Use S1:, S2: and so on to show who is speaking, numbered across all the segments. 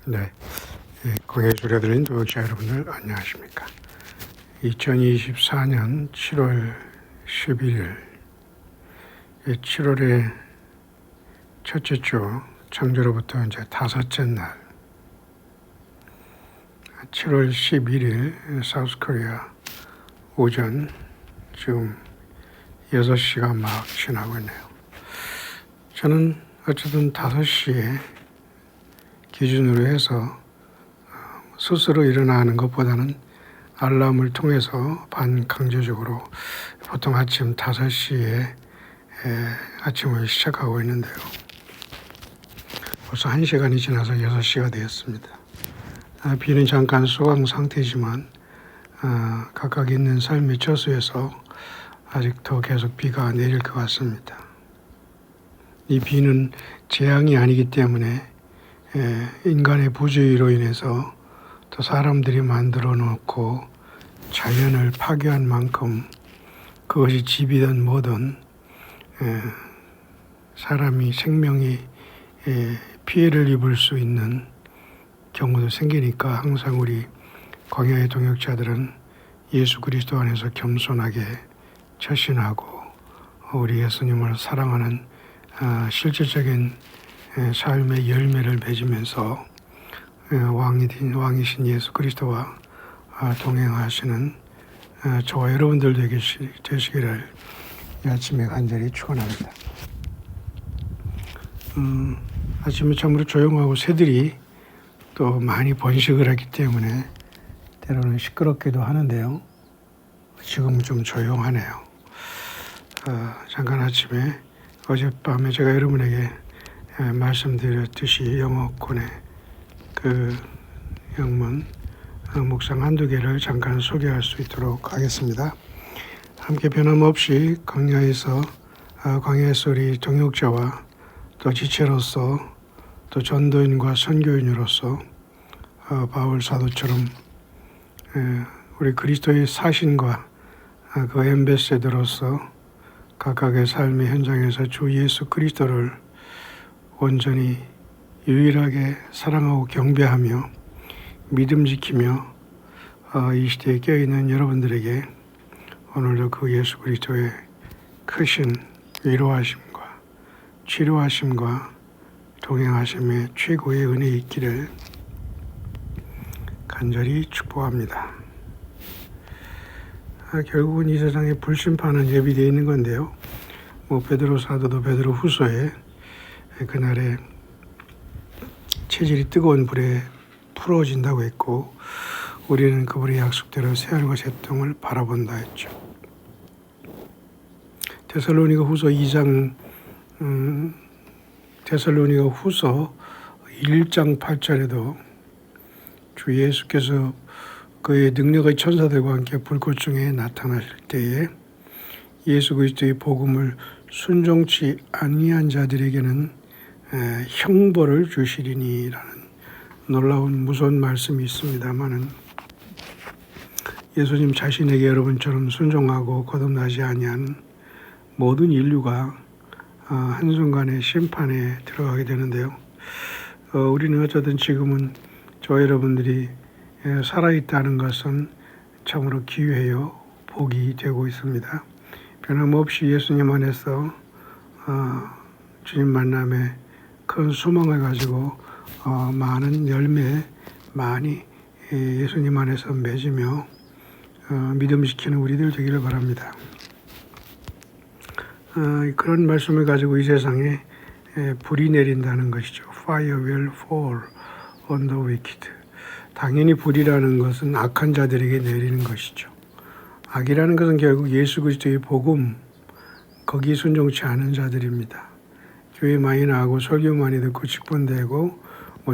S1: 네, 공예 소리 들린 도역자 여러분들 안녕하십니까? 2024년 7월 11일 7월의 첫째 주 창조로부터 이제 다섯째 날 7월 11일 사우스코리아 오전 지금 6시가 막 지나고 있네요. 저는 어쨌든 5시에 기준으로 해서 스스로 일어나는 것보다는 알람을 통해서 반강제적으로 보통 아침 5시에 아침을 시작하고 있는데요. 벌써 1시간이 지나서 6시가 되었습니다. 비는 잠깐 소강 상태지만 각각 있는 삶의 저수에서 아직도 계속 비가 내릴 것 같습니다. 이 비는 재앙이 아니기 때문에 인간의 부주의로 인해서 또 사람들이 만들어 놓고 자연을 파괴한 만큼 그것이 집이든 뭐든 사람이 생명이 피해를 입을 수 있는 경우도 생기니까 항상 우리 광야의 동역자들은 예수 그리스도 안에서 겸손하게 처신하고 우리 예수님을 사랑하는 실질적인 삶의 열매를 맺으면서 왕이신 예수 그리스도와 동행하시는 저와 여러분들 되시기를 이 아침에 간절히 축원합니다. 아침에 참으로 조용하고 새들이 또 많이 번식을 하기 때문에 때로는 시끄럽기도 하는데요. 지금은 좀 조용하네요. 잠깐 아침에 어젯밤에 제가 여러분에게 말씀드렸듯이 영어권의 그 영문 묵상 한두 개를 잠깐 소개할 수 있도록 하겠습니다. 함께 변함없이 광야에서 광야에서 우리 동역자와 또 지체로서 또 전도인과 선교인으로서 바울 사도처럼 우리 그리스도의 사신과 그 엠베세더로서 각각의 삶의 현장에서 주 예수 그리스도를 온전히 유일하게 사랑하고 경배하며 믿음 지키며 이 시대에 껴있는 여러분들에게 오늘도 그 예수 그리스도의 크신 위로하심과 치료하심과 동행하심의 최고의 은혜 있기를 간절히 축복합니다. 결국은 이 세상에 불심판은 예비되어 있는 건데요. 베드로 사도도 베드로 후서에 그날에 체질이 뜨거운 불에 풀어진다고 했고 우리는 그분의 약속대로 새하늘과 새 땅을 바라본다 했죠. 데살로니가 후서 2장 데살로니가 후서 1장 8절에도 주 예수께서 그의 능력의 천사들과 함께 불꽃 중에 나타나실 때에 예수 그리스도의 복음을 순종치 아니한 자들에게는 형벌을 주시리니라는 놀라운 무서운 말씀이 있습니다만은 예수님 자신에게 여러분처럼 순종하고 거듭나지 아니한 모든 인류가 한순간에 심판에 들어가게 되는데요. 우리는 어쨌든 지금은 저 여러분들이 살아있다는 것은 참으로 기회요 복이 되고 있습니다. 변함없이 예수님 안에서 주님 만남에 큰 소망을 가지고 많은 열매 많이 예수님 안에서 맺으며 믿음 지키는 우리들 되기를 바랍니다. 그런 말씀을 가지고 이 세상에 불이 내린다는 것이죠. Fire will fall on the wicked. 당연히 불이라는 것은 악한 자들에게 내리는 것이죠. 악이라는 것은 결국 예수 그리스도의 복음 거기에 순종치 않은 자들입니다. 교회 많이 나가고 설교 많이 듣고 직분되고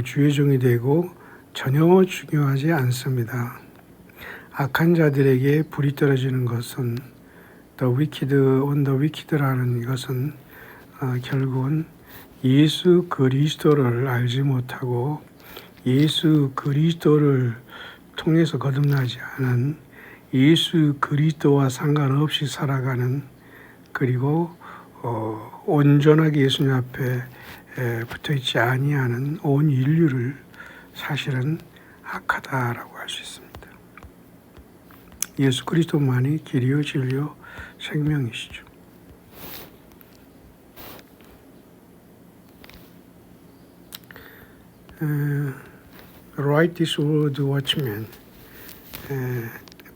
S1: 주의 종이 되고 전혀 중요하지 않습니다. 악한 자들에게 불이 떨어지는 것은 the wicked on the wicked라는 것은 결국은 예수 그리스도를 알지 못하고 예수 그리스도를 통해서 거듭나지 않은 예수 그리스도와 상관없이 살아가는 그리고 온전하게 예수님 앞에 붙어있지 아니하는 온 인류를 사실은 악하다라고 할 수 있습니다. 예수 그리스도만이 길이요 진리요 생명이시죠. Write this word, watchman.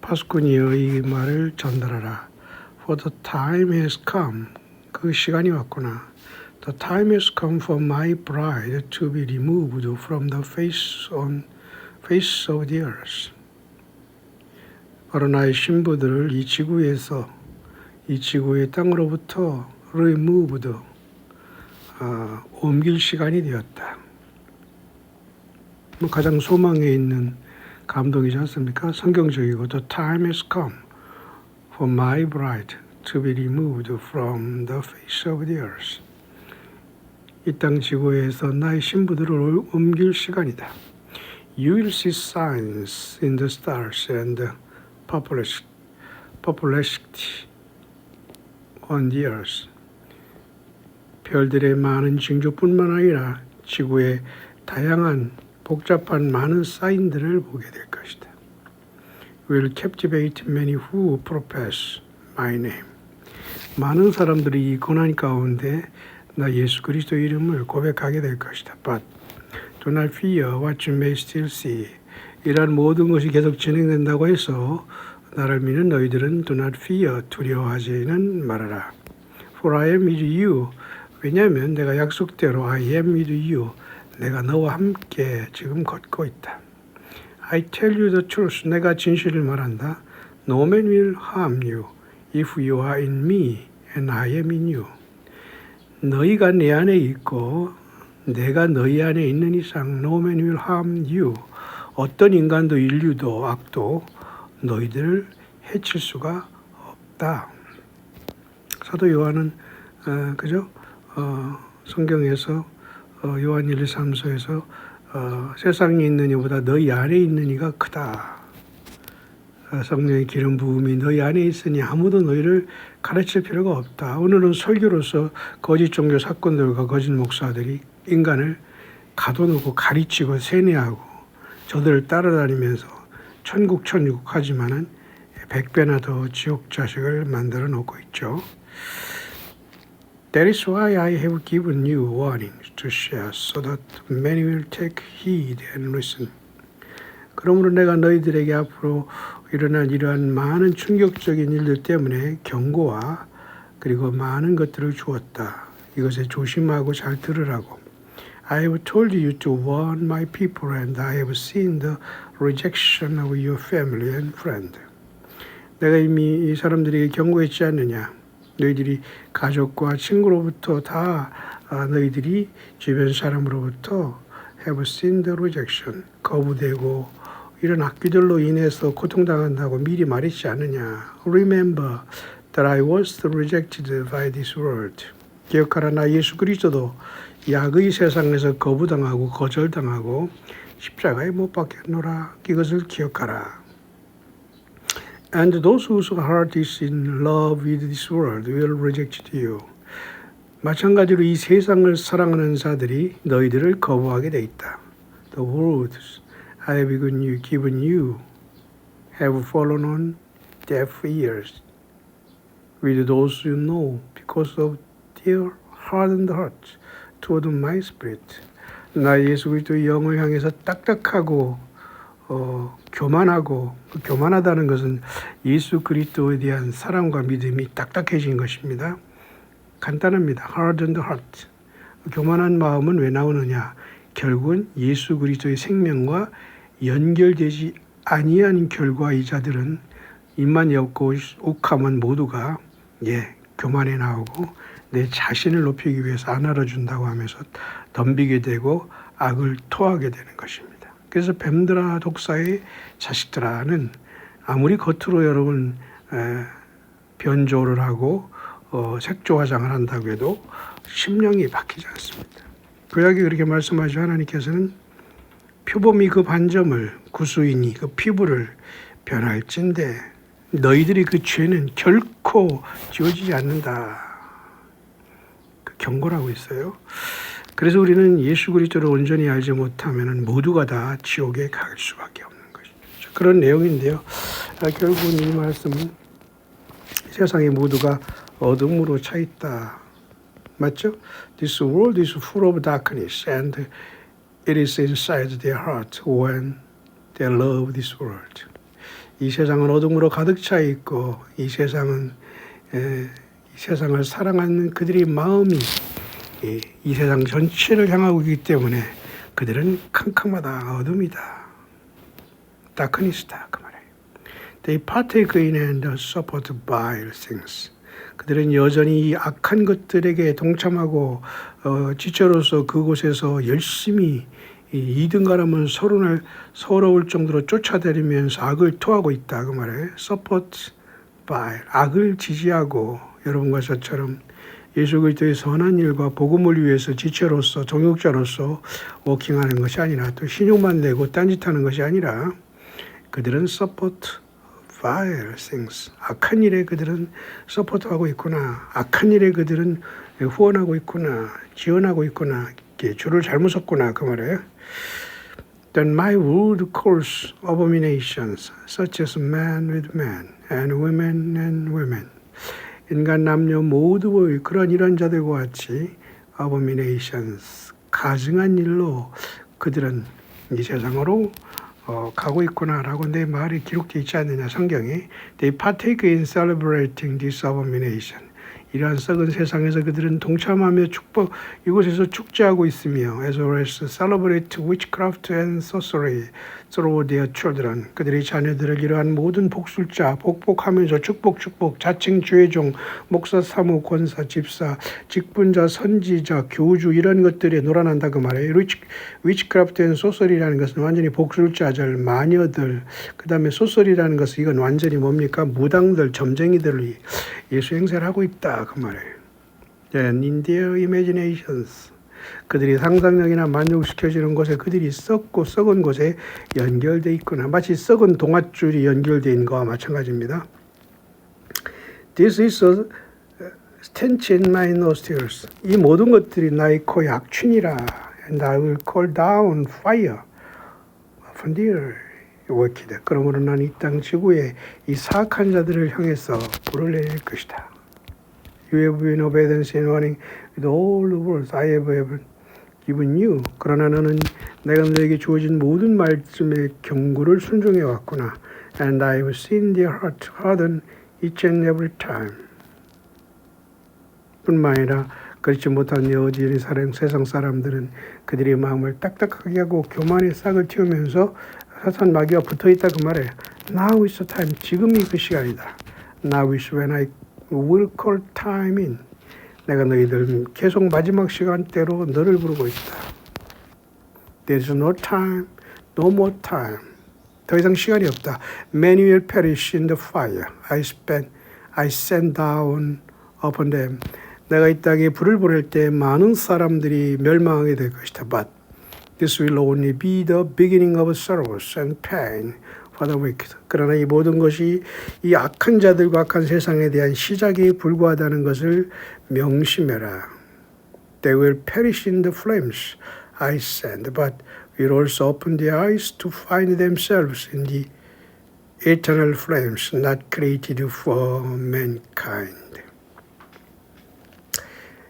S1: 파수꾼이여 이 말을 전달하라. For the time has come. 그 시간이 왔구나. The time has come for my bride to be removed from the face of the earth. 바로 나의 신부들을 이 지구에서 이 지구의 땅으로부터 removed 옮길 시간이 되었다. 가장 소망에 있는 감동이지 않습니까? 성경적이고 The time has come for my bride to be removed from the face of the earth. 이 땅 지구에서 나의 신부들을 옮길 시간이다. You will see signs in the stars and population on the earth. 별들의 많은 징조뿐만 아니라 지구의 다양한 복잡한 많은 사인들을 보게 될 것이다. Will captivate many who profess my name. 많은 사람들이 이 고난 가운데 나 예수 그리스도 이름을 고백하게 될 것이다. But do not fear what you may still see. 이러한 모든 것이 계속 진행된다고 해서 나를 믿는 너희들은 do not fear 두려워하지는 말아라. For I am with you. 왜냐하면 내가 약속대로 I am with you. 내가 너와 함께 지금 걷고 있다. I tell you the truth. 내가 진실을 말한다. No man will harm you if you are in me and I am in you. 너희가 내 안에 있고 내가 너희 안에 있는 이상 no man will harm you. 어떤 인간도 인류도 악도 너희들을 해칠 수가 없다. 사도 요한은 성경에서 요한 1, 2, 3서에서 세상에 있는 이보다 너희 안에 있는 이가 크다. 성령의 기름 부음이 너희 안에 있으니 아무도 너희를 가르칠 필요가 없다. 오늘은 설교로서 거짓 종교 사건들과 거짓 목사들이 인간을 가둬놓고 가르치고 세뇌하고 저들을 따라다니면서 천국 하지만은 100배나 더 지옥 자식을 만들어 놓고 있죠. That is why I have given you warnings to share so that many will take heed and listen. 그러므로 내가 너희들에게 앞으로 일어날 이러한 많은 충격적인 일들 때문에 경고와 그리고 많은 것들을 주었다. 이것에 조심하고 잘 들으라고. I have told you to warn my people and I have seen the rejection of your family and friend. 내가 이미 이 사람들에게 경고했지 않느냐. 너희들이 가족과 친구로부터 다 너희들이 주변 사람으로부터 have seen the rejection. 거부되고 이런 악귀들로 인해서 고통당한다고 미리 말했지 않느냐. Remember that I was rejected by this world. 기억하라 나 예수 그리스도도 약의 세상에서 거부당하고 거절당하고 십자가에 못 박혔노라. 이것을 기억하라. And those whose heart is in love with this world will reject you. 마찬가지로 이 세상을 사랑하는 자들이 너희들을 거부하게 돼 있다. The words I have given you have fallen on deaf ears with those you know because of their hardened hearts toward my spirit. 나 예수 그리스도의 영을 향해서 딱딱하고 교만하다는 것은 예수 그리스도에 대한 사랑과 믿음이 딱딱해진 것입니다. 간단합니다. Hardened heart. 교만한 마음은 왜 나오느냐? 결국은 예수 그리스도의 생명과 연결되지 아니한 결과 이 자들은 입만 엽고 욱하면 모두가 교만에 나오고 내 자신을 높이기 위해서 안 알아준다고 하면서 덤비게 되고 악을 토하게 되는 것입니다. 그래서 뱀들아 독사의 자식들아는 아무리 겉으로 여러분 변조를 하고 색조 화장을 한다고 해도 심령이 바뀌지 않습니다. 구약이 그렇게 말씀하시죠. 하나님께서는 표범이 그 반점을 구수인이 그 피부를 변할진대 너희들이 그 죄는 결코 지워지지 않는다. 그 경고라고 있어요. 그래서 우리는 예수 그리스도를 온전히 알지 못하면 모두가 다 지옥에 갈 수밖에 없는 것이죠. 그런 내용인데요. 결국은 이 말씀은 세상의 모두가 어둠으로 차 있다. 맞죠? This world is full of darkness and it is inside their heart when they love this world. 이 세상은 어둠으로 가득 차 있고 이 세상을 사랑하는 그들의 마음이 이 세상 전체를 향하고 있기 때문에 그들은 캄캄하다, 어둠이다, darkness다 그 말이에요. They partake in and support vile things. 그들은 여전히 이 악한 것들에게 동참하고 지체로서 그곳에서 열심히 이 2등가라면 서러울 정도로 쫓아다니면서 악을 토하고 있다 그 말이에요. Support vile, 악을 지지하고 여러분과 저처럼 예수 그리스도의 선한 일과 복음을 위해서 지체로서 동역자로서 워킹하는 것이 아니라 또 신용만 내고 딴짓하는 것이 아니라 그들은 support vile things. 악한 일에 그들은 서포트하고 있구나. 악한 일에 그들은 후원하고 있구나. 지원하고 있구나. 줄을 잘못 섰구나. 그 말이에요. Then my word calls abominations such as man with man and women and women. 인간 남녀 모두의 그런 이런 자들과 같이 abominations, 가증한 일로 그들은 이 세상으로 가고 있구나라고 내 말이 기록되어 있지 않느냐 성경에. They partake in celebrating this abomination. 이러한 썩은 세상에서 그들은 동참하며 이곳에서 축제하고 있으며 as well as celebrate witchcraft and sorcery through their children. 그들의 자녀들을 이러한 모든 복술자, 복복하면서 축복, 자칭 주의종, 목사, 사무, 권사, 집사, 직분자, 선지자, 교주 이런 것들에 놀아난다 그 말이에요. witchcraft and sorcery라는 것은 완전히 복술자들, 마녀들, 그 다음에 sorcery라는 것은 이건 완전히 뭡니까? 무당들, 점쟁이들이 예수 행세를 하고 있다 그 말이에요. And in their imaginations. 그들이 상상력이나 만족시켜지는 곳에 그들이 썩은 곳에 연결되어 있구나. 마치 썩은 동아줄이 연결되어 있는 것과 마찬가지입니다. This is a stench in my nostrils. 이 모든 것들이 나의 코에 악취니라. And I will call down fire from there. wicked. 그러므로 난 이 땅 지구에 이 사악한 자들을 향해서 불을 내릴 것이다. You have been obedient in running with all the words I have ever given you. 그러나 너는 내가 너에게 주어진 모든 말씀의 경고를 순종해 왔구나. And I have seen their heart harden each and every time. 뿐만 아니라 그렇지 못한 여지의 세상 사람들은 그들의 마음을 딱딱하게 하고 교만의 싹을 틔우면서 사탄 마귀와 붙어있다 그 말이에요. Now is the time. 지금이 그 시간이다. Now is when I will call time in. 내가 너희들 계속 마지막 시간대로 너를 부르고 있다. There's no time, no more time. 더 이상 시간이 없다. Many will perish in the fire. I send down upon them. 내가 이 땅에 불을 보낼 때 많은 사람들이 멸망하게 될 것이다. But this will only be the beginning of sorrows and pain for the wicked. 그러나 이 모든 것이 이 악한 자들과 악한 세상에 대한 시작에 불과하다는 것을 명심해라. They will perish in the flames I send, but will also open their eyes to find themselves in the eternal flames not created for mankind.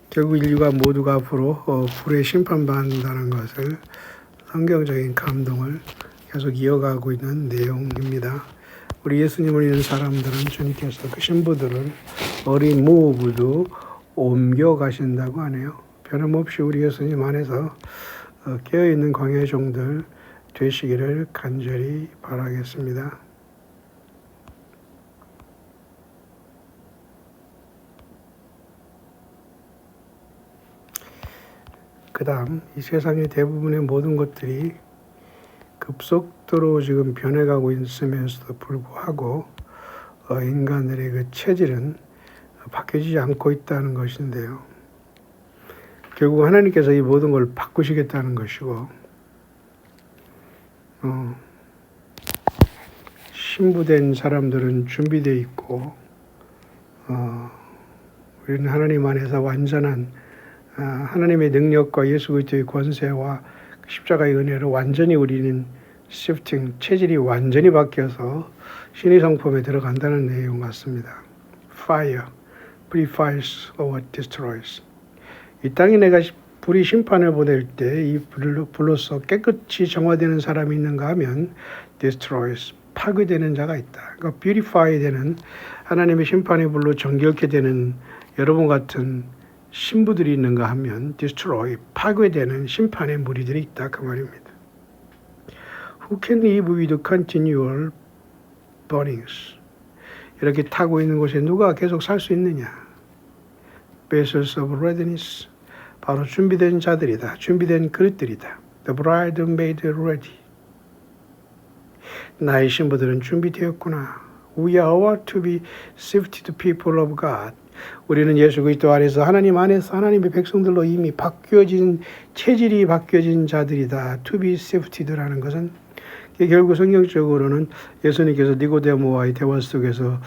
S1: 결국 인류가 모두가 앞으로 불에 심판받는다는 것을 성경적인 감동을 계속 이어가고 있는 내용입니다. 우리 예수님을 믿는 사람들은 주님께서 그 신부들을 어린 모브도 옮겨가신다고 하네요. 변함없이 우리 예수님 안에서 깨어있는 광야의 종들 되시기를 간절히 바라겠습니다. 그 다음 이 세상의 대부분의 모든 것들이 급속도로 지금 변해가고 있으면서도 불구하고 인간들의 그 체질은 바뀌지 않고 있다는 것인데요. 결국 하나님께서 이 모든 걸 바꾸시겠다는 것이고 신부된 사람들은 준비되어 있고 우리는 하나님 안에서 완전한 하나님의 능력과 예수 그리스도의 권세와 십자가의 은혜로 완전히 우리는 shifting, 체질이 완전히 바뀌어서 신의 성품에 들어간다는 내용 같습니다. Fire purifies or destroys. 이 땅에 내가 불이 심판을 보낼 때 이 불로서 깨끗이 정화되는 사람이 있는가 하면 destroys, 파괴되는 자가 있다. 그러니까 purify 되는 하나님의 심판의 불로 정결케 되는 여러분 같은 신부들이 있는가 하면 destroy, 파괴되는 심판의 무리들이 있다 그 말입니다. Who can live with continual burnings? 이렇게 타고 있는 곳에 누가 계속 살 수 있느냐? Vessels of readiness, 바로 준비된 자들이다. 준비된 그릇들이다. The bride made ready. 나의 신부들은 준비되었구나. We are all to be sifted people of God. 우리는 예수 그리스도 안에서 하나님 안에서 하나님의 백성들로 이미 바뀌어진 체질이 바뀌어진 자들이다. To be sifted라는 것은 결국 성경적으로는 예수님께서 니고데모와의 대화 속에서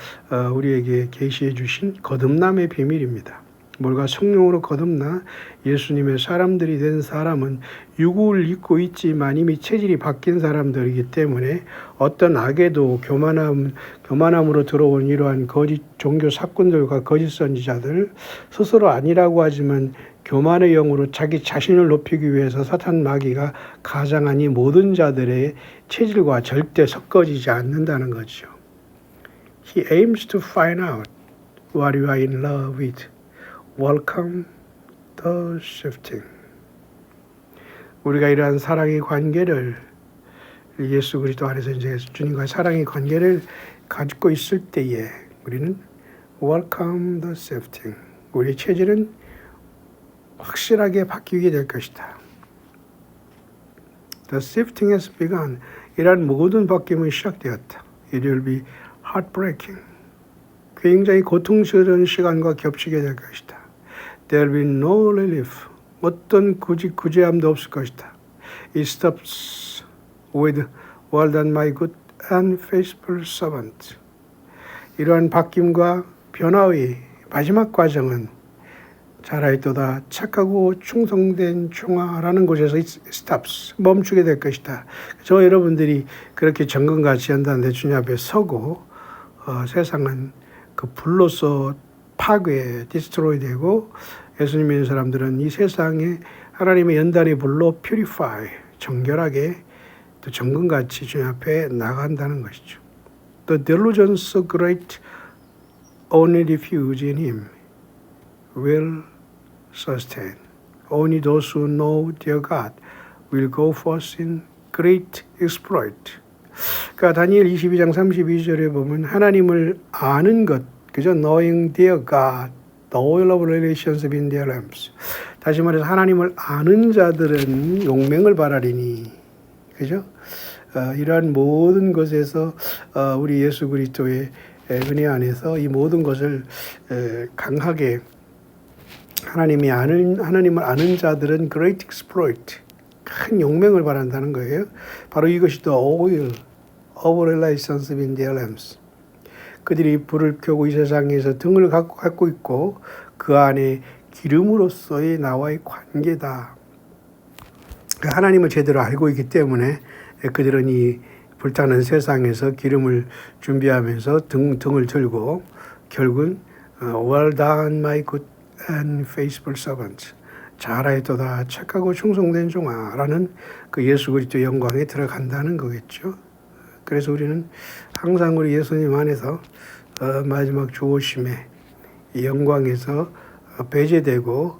S1: 우리에게 계시해 주신 거듭남의 비밀입니다. 뭘가 성령으로 거듭나 예수님의 사람들이 된 사람은 육을 입고 있지만 이미 체질이 바뀐 사람들이기 때문에 어떤 악에도 교만함으로 들어온 이러한 거짓 종교 사건들과 거짓 선지자들 스스로 아니라고 하지만 교만의 영으로 자기 자신을 높이기 위해서 사탄 마귀가 가장한 이 모든 자들의 체질과 절대 섞어지지 않는다는 거죠. He aims to find out what you are in love with. Welcome the shifting. 우리가 이러한 사랑의 관계를 예수 그리스도 안에서 이제 주님과 사랑의 관계를 가지고 있을 때에 우리는 welcome the shifting. 우리의 체질은 확실하게 바뀌게 될 것이다. The shifting has begun. 이러한 모든 바뀜은 시작되었다. It will be heartbreaking. 굉장히 고통스러운 시간과 겹치게 될 것이다. There will be no relief. 어떤 구제함도 없을 것이다. It stops with well done my good and faithful servant. 이러한 바뀜과 변화의 마지막 과정은 잘하였도다 착하고 충성된 종아라는 곳에서 it stops 멈추게 될 것이다. 저 여러분들이 그렇게 정금같이 한다는데 주님 앞에 서고 세상은 그 불로서 파괴, 디스트로이 되고 예수님 믿는 사람들은 이 세상에 하나님의 연단의 불로 purify, 정결하게 또 정금같이 주님 앞에 나간다는 것이죠. The delusions so great only refuge in Him will sustain. Only those who know their God will go forth in great exploit. 그러니까 다니엘 22장 32절에 보면 하나님을 아는 것, 그죠? Knowing their God, the oil of relations in their lamps. 다시 말해서 하나님을 아는 자들은 용맹을 바라리니, 그죠? 이러한 모든 것에서 우리 예수 그리스도의 은혜 안에서 이 모든 것을 강하게 하나님을 아는 자들은 great exploit, 큰 용맹을 바란다는 거예요. 바로 이것이 the oil of relations in their lamps. 그들이 불을 켜고 이 세상에서 등을 갖고 있고 그 안에 기름으로서의 나와의 관계다. 하나님을 제대로 알고 있기 때문에 그들은 이 불타는 세상에서 기름을 준비하면서 등을 들고 결국은 well done my good and faithful servant. 잘하였도다 착하고 충성된 종아라는 그 예수 그리스도의 영광에 들어간다는 거겠죠. 그래서 우리는 항상 우리 예수님 안에서 마지막 주오심의 이 영광에서 배제되고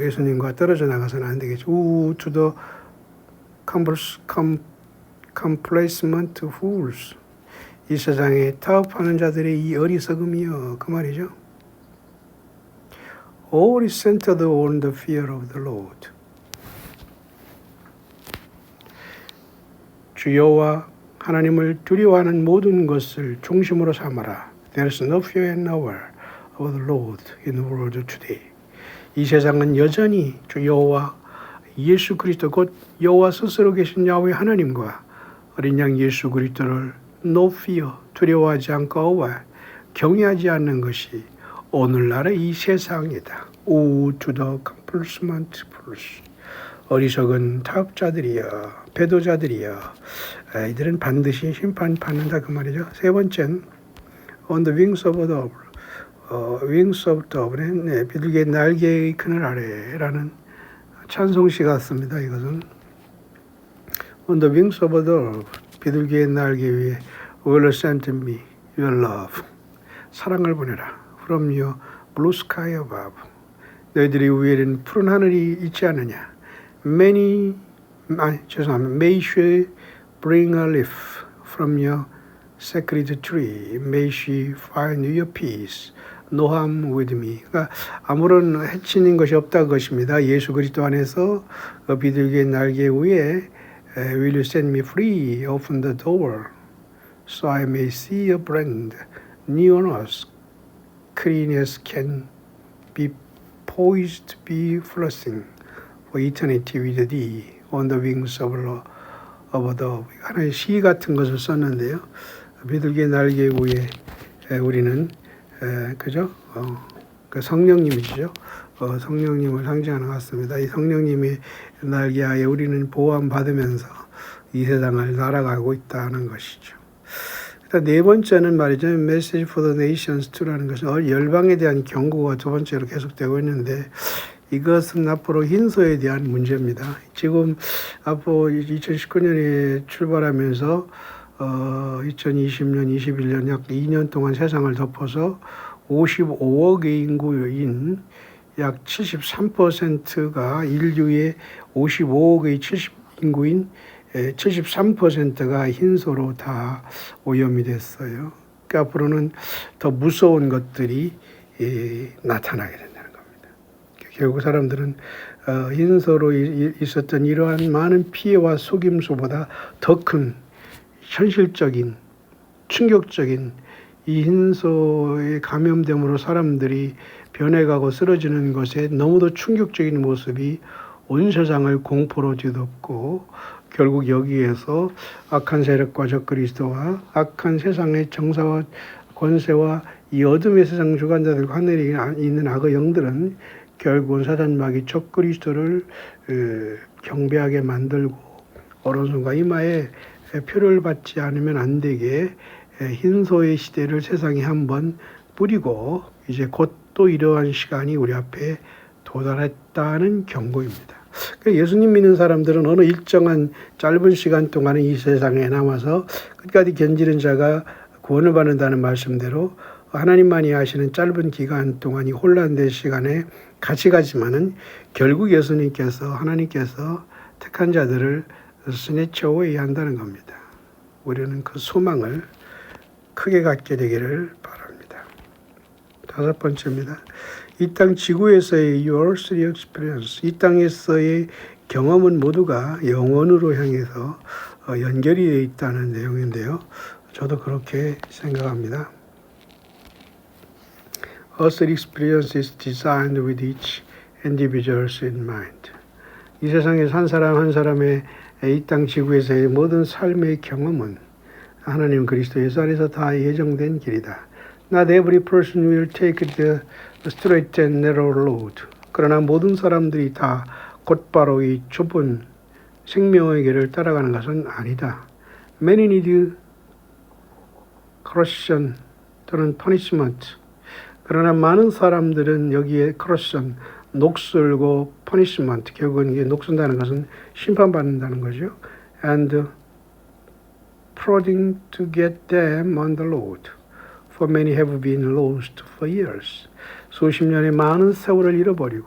S1: 예수님과 떨어져 나가서는 안 되겠죠. to the complacent fools. 이 세상에 타협하는 자들의 이 어리석음이요. 그 말이죠. All is centered on the fear of the Lord. 주여와 하나님을 두려워하는 모든 것을 중심으로 삼아라. There is no fear and nowhere of the Lord in the world today. 이 세상은 여전히 주 여호와 예수 그리스도 곧 여호와 스스로 계신 야훼 하나님과 어린 양 예수 그리스도를 no fear 두려워하지 않고 어와 경외하지 않는 것이 오늘날의 이 세상이다. to the fulsement fulls. 어리석은 타협자들이여, 배도자들이여, 이들은 반드시 심판받는다 그 말이죠. 세 번째는 on the wings of dove, wings of dove는 비둘기의 날개의 그늘 아래라는 찬송시 같습니다. 이것은 on the wings of dove, 비둘기의 날개 위에 will send me your love, 사랑을 보내라. from your blue sky above, 너희들이 위에는 푸른 하늘이 있지 않느냐. May she bring a leaf from your sacred tree. May she find your peace. No harm with me. 그러니까 아무런 해치는 것이 없다 것입니다. 예수 그리스도 안에서 비둘기의 날개 위에 Will you set me free? Open the door so I may see a brand new on us. Clean as can be poised to be flourishing. For eternity with thee on the wings of the 하나의 시 같은 것을 썼는데요. 비둘기의 날개 위에 우리는 그죠? 그 성령님이시죠. 성령님을 상징하는 것 같습니다. 이 성령님의 날개 하에 우리는 보호받으면서 이 세상을 날아가고 있다는 것이죠. 일단 네 번째는 말이죠. Message for the Nations 2라는 것은 열방에 대한 경고가 두 번째로 계속되고 있는데 이것은 앞으로 흰소에 대한 문제입니다. 지금 앞으로 2019년에 출발하면서 2020년, 21년 약 2년 동안 세상을 덮어서 55억의 인구인 약 73%가 인류의 55억의 인구인 73%가 흰소로 다 오염이 됐어요. 그러니까 앞으로는 더 무서운 것들이 나타나게 된다는 겁니다. 결국 사람들은 흰소로 있었던 이러한 많은 피해와 속임수보다 더 큰 현실적인 충격적인 이 흰소에 감염됨으로 사람들이 변해가고 쓰러지는 것에 너무도 충격적인 모습이 온 세상을 공포로 뒤덮고 결국 여기에서 악한 세력과 적그리스도와 악한 세상의 정사와 권세와 이 어둠의 세상 주관자들과 하늘에 있는 악의 영들은 결국은 사단마귀 적그리스도를 경배하게 만들고 오른손과 이마에 표를 받지 않으면 안 되게 흰소의 시대를 세상에 한번 뿌리고 이제 곧 또 이러한 시간이 우리 앞에 도달했다는 경고입니다. 예수님 믿는 사람들은 어느 일정한 짧은 시간 동안은 이 세상에 남아서 끝까지 견디는 자가 구원을 받는다는 말씀대로 하나님만이 하시는 짧은 기간 동안이 혼란된 시간에 같이 가지만은 결국 예수님께서 하나님께서 택한 자들을 스네쳐웨이 한다는 겁니다. 우리는 그 소망을 크게 갖게 되기를 바랍니다. 다섯 번째입니다. 이 땅 지구에서의 your earthly experience, 이 땅에서의 경험은 모두가 영원으로 향해서 연결이 되어 있다는 내용인데요. 저도 그렇게 생각합니다. Earthly experience is designed with each individual in mind. 이 세상에서 한 사람 한 사람의 이 땅 지구에서의 모든 삶의 경험은 하나님 그리스도 예수 안에서 다 예정된 길이다. Not every person will take the straight and narrow road. 그러나 모든 사람들이 다 곧바로 이 좁은 생명의 길을 따라가는 것은 아니다. Many need correction 또는 punishment. 그러나 많은 사람들은 여기에 correction, 녹슬고 punishment, 결국은 이게 녹슨다는 것은 심판받는다는 거죠. And prodding to get them on the road. For many have been lost for years. 수십 년의 많은 세월을 잃어버리고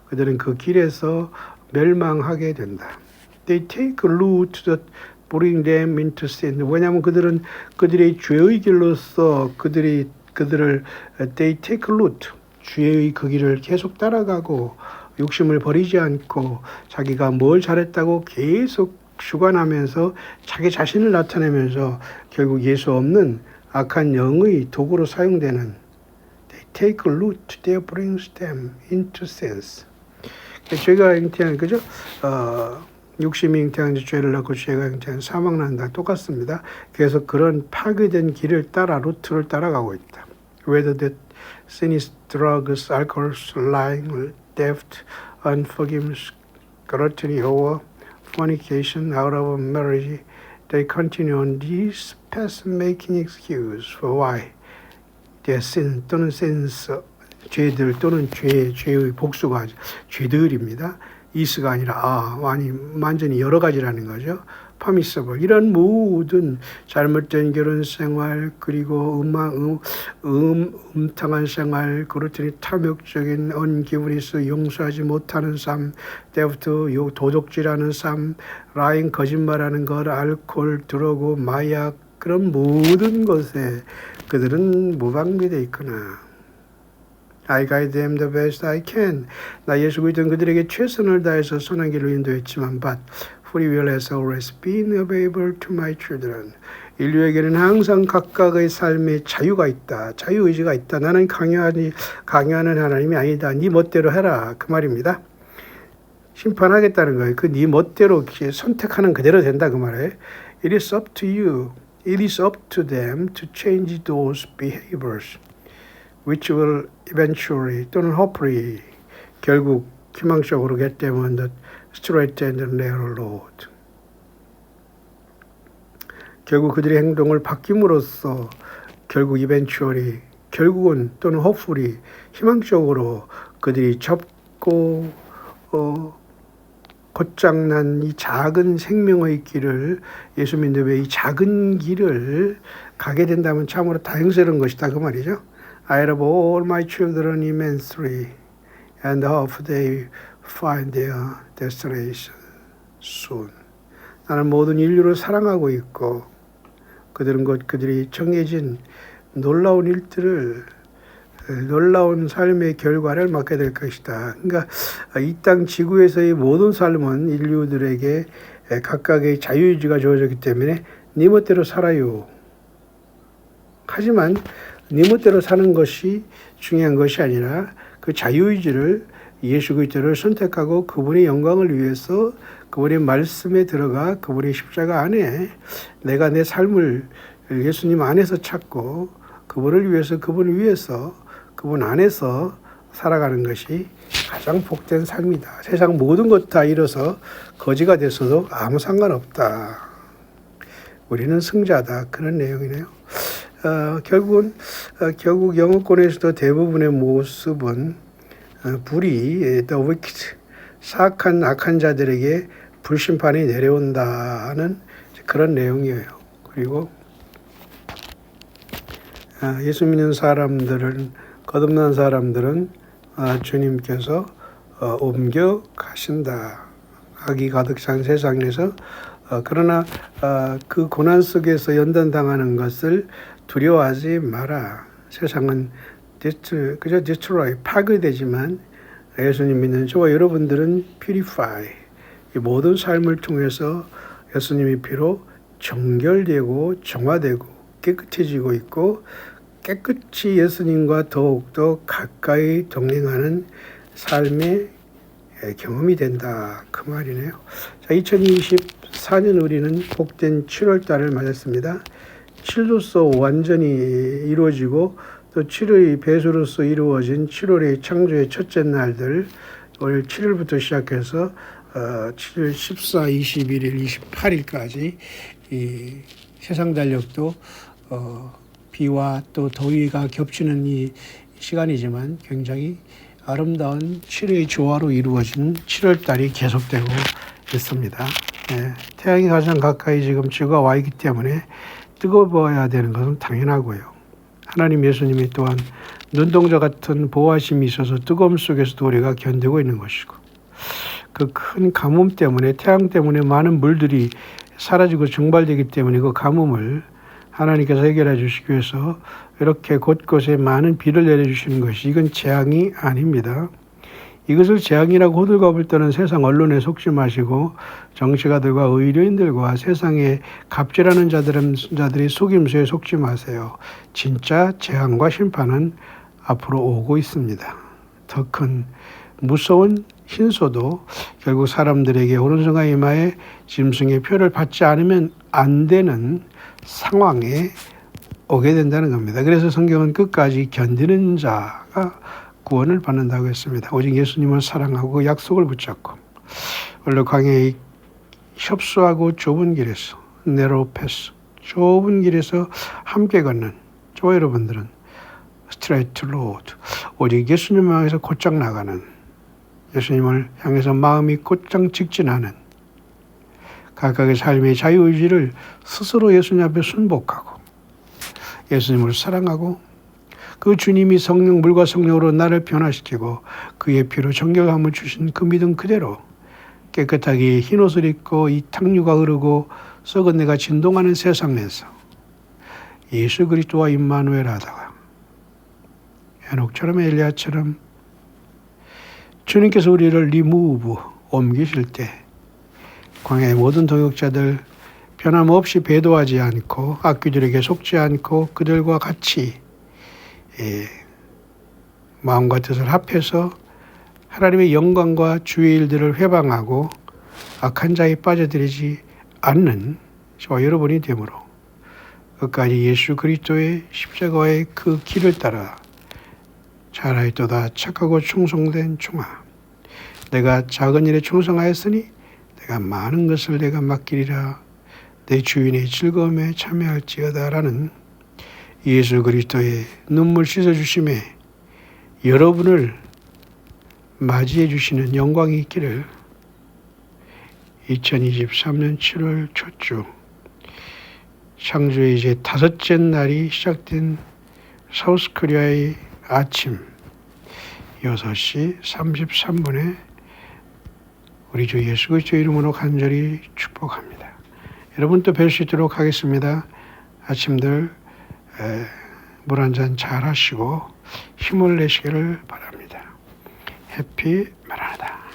S1: 그들은 그 길에서 멸망하게 된다. They take a route that bring them into sin. 왜냐하면 그들은 그들의 죄의 길로서 그들을 they take a route, 죄의 그 길을 계속 따라가고 욕심을 버리지 않고 자기가 뭘 잘했다고 계속 주관하면서 자기 자신을 나타내면서 결국 예수 없는 악한 영의 도구로 사용되는 they take a route that brings them into sins. 죄가 잉태한 그죠? 욕심이 잉태한 죄를 낳고 죄가 잉태한 사망 난다 똑같습니다. 그래서 그런 파괴된 길을 따라 루트를 따라가고 있다. Whether that sin is drugs, alcohol, lying, theft, unforgiveness, gluttony, or fornication out of marriage, they continue on these paths making excuse for why their sin 또는 sins, 죄들 또는 죄의 복수가 죄들입니다. 이스가 아니라 완전히 여러 가지라는 거죠. 퍼미서블 이런 모든 잘못된 결혼 생활 그리고 음탕한 생활 그렇더니 탐욕적인 언기브니스 용서하지 못하는 삶 때부터 도적질하는 삶 라인 거짓말하는 것 알코올 드러그 마약 그런 모든 것에 그들은 무방비되어 있구나. I guide them the best I can. 나 예수 그리스도는 그들에게 최선을 다해서 선한 길로 인도했지만 but free will has always been available to my children. 인류에게는 항상 각각의 삶에 자유가 있다. 자유의지가 있다. 나는 강요하는 하나님이 아니다. 네 멋대로 해라. 그 말입니다. 심판하겠다는 거예요. 그 네 멋대로 선택하는 그대로 된다. 그 말이에요. It is up to you. It is up to them to change those behaviors. which will eventually 또는 hopefully 결국 희망적으로 get them on the straight and narrow road. 결국 그들의 행동을 바뀜으로써 결국 eventually 결국은 또는 hopefully 희망적으로 그들이 접고 곧장난 이 작은 생명의 길을 예수 믿음의 이 작은 길을 가게 된다면 참으로 다행스러운 것이다 그 말이죠. I love all my children immensely and hope they find their destination soon. 나는 모든 인류를 사랑하고 있고 그들은 곧 그들이 정해진 놀라운 일들을 놀라운 삶의 결과를 맞게 될 것이다. 그러니까 이 땅 지구에서의 모든 삶은 인류들에게 각각의 자유의지가 주어졌기 때문에 네 멋대로 살아요. 하지만 네 멋대로 사는 것이 중요한 것이 아니라 그 자유의지를 예수 그리스도를 선택하고 그분의 영광을 위해서 그분의 말씀에 들어가 그분의 십자가 안에 내가 내 삶을 예수님 안에서 찾고 그분을 위해서 그분 안에서 살아가는 것이 가장 복된 삶이다. 세상 모든 것 다 잃어서 거지가 됐어도 아무 상관없다. 우리는 승자다. 그런 내용이네요. 결국 영어권에서도 대부분의 모습은 불이 the wicked, 사악한 악한 자들에게 불심판이 내려온다는 그런 내용이에요. 그리고 예수 믿는 사람들은 거듭난 사람들은 주님께서 옮겨 가신다. 악이 가득 찬 세상에서 그러나 그 고난 속에서 연단당하는 것을 두려워하지 마라. 세상은 그저 destroy, 파괴되지만 예수님 믿는 저와 여러분들은 purify, 이 모든 삶을 통해서 예수님의 피로 정결되고 정화되고 깨끗해지고 있고 깨끗이 예수님과 더욱더 가까이 동행하는 삶의 경험이 된다. 그 말이네요. 자, 2024년 우리는 복된 7월달을 맞았습니다. 7로서 완전히 이루어지고 또 7의 배수로서 이루어진 7월의 창조의 첫째 날들 오늘 7일부터 시작해서 7월 14, 21일, 28일까지 이 세상 달력도 비와 또 더위가 겹치는 이 시간이지만 굉장히 아름다운 7의 조화로 이루어진 7월달이 계속되고 있습니다. 태양이 가장 가까이 지금 지구가 와 있기 때문에 뜨거워야 되는 것은 당연하고요. 하나님 예수님이 또한 눈동자 같은 보호하심이 있어서 뜨거움 속에서도 우리가 견디고 있는 것이고 그 큰 가뭄 때문에 태양 때문에 많은 물들이 사라지고 증발되기 때문에 그 가뭄을 하나님께서 해결해 주시기 위해서 이렇게 곳곳에 많은 비를 내려주시는 것이 이건 재앙이 아닙니다. 이것을 재앙이라고 호들갑을 떠는 세상 언론에 속지 마시고 정치가들과 의료인들과 세상에 갑질하는 자들의 속임수에 속지 마세요. 진짜 재앙과 심판은 앞으로 오고 있습니다. 더 큰 무서운 hin소도 결국 사람들에게 오른손과 이마에 짐승의 표를 받지 않으면 안 되는 상황에 오게 된다는 겁니다. 그래서 성경은 끝까지 견디는 자가 구원을 받는다고 했습니다. 오직 예수님을 사랑하고 그 약속을 붙잡고 원래 광야에 협소하고 좁은 길에서 네로 패스 좁은 길에서 함께 걷는 저와 여러분들은 스트레이트 로드 오직 예수님을 향해서 곧장 나가는 예수님을 향해서 마음이 곧장 직진하는 각각의 삶의 자유의지를 스스로 예수님 앞에 순복하고 예수님을 사랑하고 그 주님이 성령 물과 성령으로 나를 변화시키고 그의 피로 정결함을 주신 그 믿음 그대로 깨끗하게 흰옷을 입고 이 탕류가 흐르고 썩은 내가 진동하는 세상 내에서 예수 그리스도와 임마누엘 하다가 에녹처럼 엘리야처럼 주님께서 우리를 리무브 옮기실 때 광야의 모든 동역자들 변함없이 배도하지 않고 악귀들에게 속지 않고 그들과 같이 마음과 뜻을 합해서 하나님의 영광과 주의 일들을 회방하고 악한 자에 빠져들이지 않는 저와 여러분이 되므로 끝까지 예수 그리스도의 십자가의 그 길을 따라 잘하였도다 착하고 충성된 종아 내가 작은 일에 충성하였으니 내가 많은 것을 내가 맡기리라 내 주인의 즐거움에 참여할지어다 라는 예수 그리스도의 눈물 씻어주심에 여러분을 맞이해 주시는 영광이 있기를 2023년 7월 첫주 창조의 이제 다섯째 날이 시작된 사우스코리아의 아침 6시 33분에 우리 주 예수 그리스도 이름으로 간절히 축복합니다. 여러분 또 뵐 수 있도록 하겠습니다. 아침들 물 한 잔 잘 하시고 힘을 내시기를 바랍니다. 해피 마라나다.